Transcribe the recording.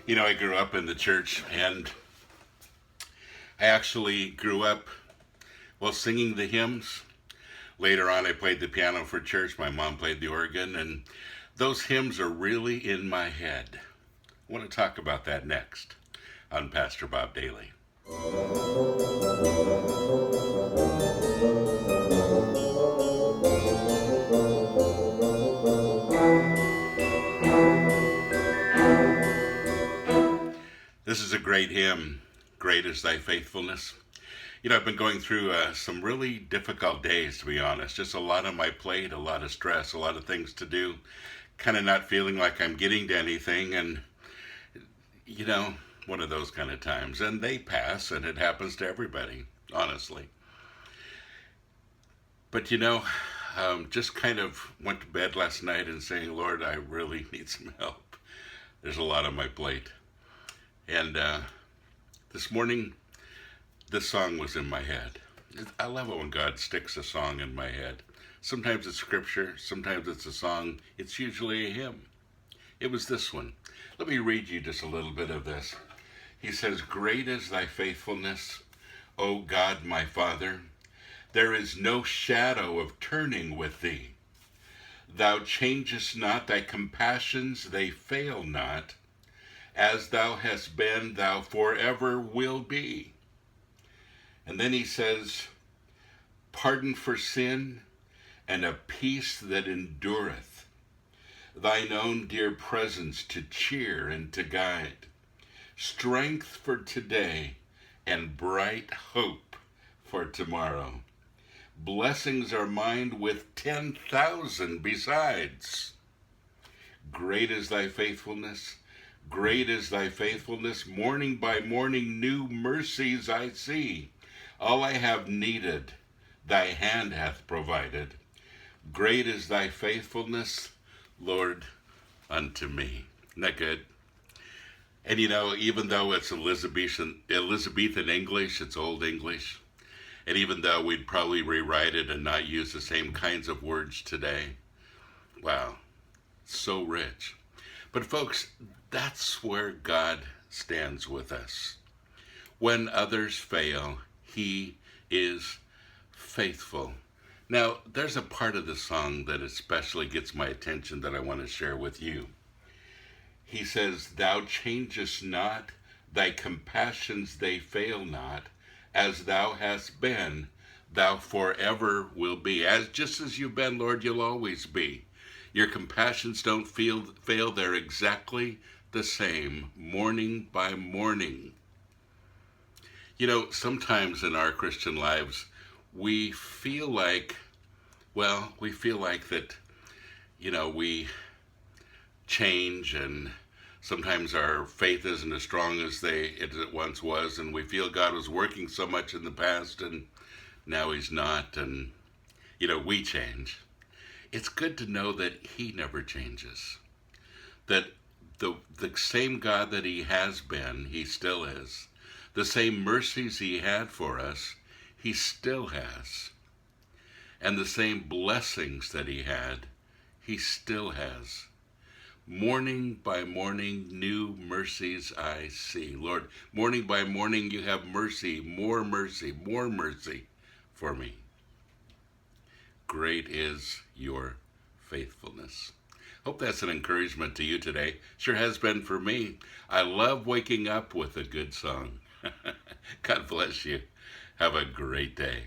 I grew up in the church, and I actually grew up, well, singing the hymns. Later on, I played the piano for church. My mom played the organ, and those hymns are really in my head. I want to talk about that next on Pastor Bob Daily. This is a great hymn, Great is Thy Faithfulness. I've been going through some really difficult days, to be honest. Just a lot on my plate, a lot of stress, a lot of things to do. Kind of not feeling like I'm getting to anything, and, one of those kind of times. And they pass, and it happens to everybody, honestly. But, just kind of went to bed last night and saying, Lord, I really need some help. There's a lot on my plate. And this morning, this song was in my head. I love it when God sticks a song in my head. Sometimes it's scripture, sometimes it's a song. It's usually a hymn. It was this one. Let me read you just a little bit of this. He says, Great is thy faithfulness, O God my Father. There is no shadow of turning with thee. Thou changest not, thy compassions, they fail not. As thou hast been, thou forever will be. And then he says, Pardon for sin, and a peace that endureth. Thine own dear presence to cheer and to guide. Strength for today, and bright hope for tomorrow. Blessings are mine with 10,000 besides. Great is thy faithfulness. Great is thy faithfulness. Morning by morning new mercies I see. All I have needed, thy hand hath provided. Great is thy faithfulness, Lord, unto me. Isn't that good? And even though it's Elizabethan English, it's Old English, and even though we'd probably rewrite it and not use the same kinds of words today, wow, so rich. But folks, that's where God stands with us. When others fail, he is faithful. Now, there's a part of the song that especially gets my attention that I want to share with you. He says, Thou changest not, thy compassions they fail not. As thou hast been, thou forever will be. Just as you've been, Lord, you'll always be. Your compassions don't fail. They're exactly the same, morning by morning. Sometimes in our Christian lives, we feel like that, we change, and sometimes our faith isn't as strong as it once was, and we feel God was working so much in the past, and now he's not, and, we change. It's good to know that he never changes, that the same God that he has been, he still is. The same mercies he had for us, he still has. And the same blessings that he had, he still has. Morning by morning, new mercies I see. Lord, morning by morning, you have mercy, more mercy for me. Great is your faithfulness. Hope that's an encouragement to you today. Sure has been for me. I love waking up with a good song. God bless you. Have a great day.